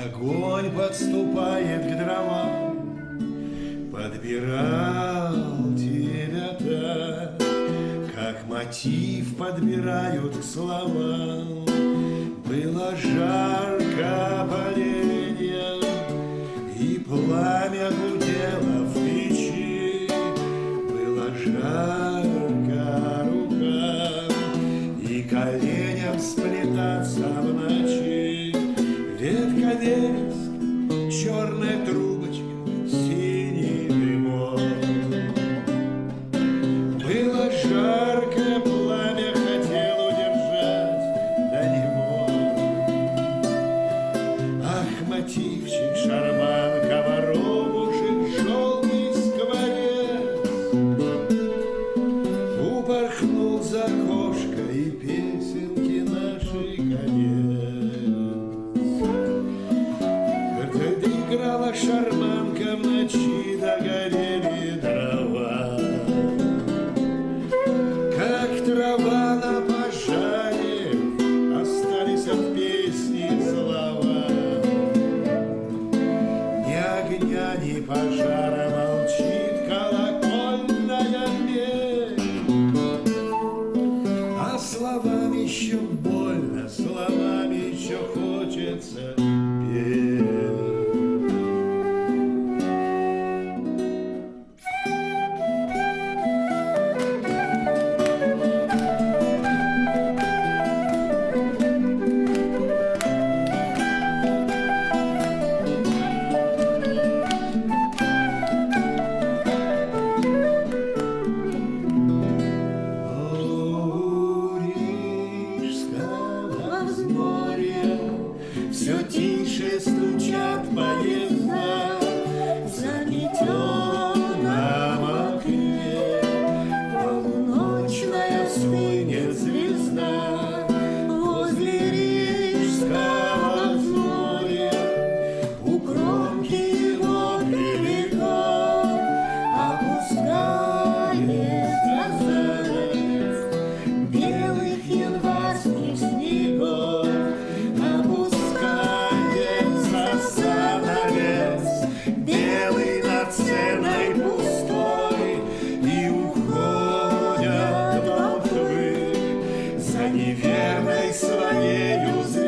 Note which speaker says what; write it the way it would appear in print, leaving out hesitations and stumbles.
Speaker 1: Огонь подступает к дровам, подбирал тебя так, как мотив подбирают к словам. Было жарко поленья, и пламя гудело в печи. Было жарко рукам и коленям сплетаться в ночи. Ветка вереск, черная трубочка, синий дымок. Было жарко, пламя хотел удержать, да не мог. Ах, мотивчик, шарманка, воробушек, желтый скворец упорхнул за кошкой, и песенки нашей конец. Когда играла шарманка, в ночи догорели дрова, как трава на пожаре остались от песни слова. Ни огня, ни пожара, молчит колокольная медь, а словам еще больно, словами еще хочется петь. Все тише стучат поезда в заметенном окне. Полуночная вспыхнет звезда возле рижского моря. У кромки его берегов опускается занавес белых январских снегов. Белый над сценой пустой, и уходят волхвы за неверной своею звездой.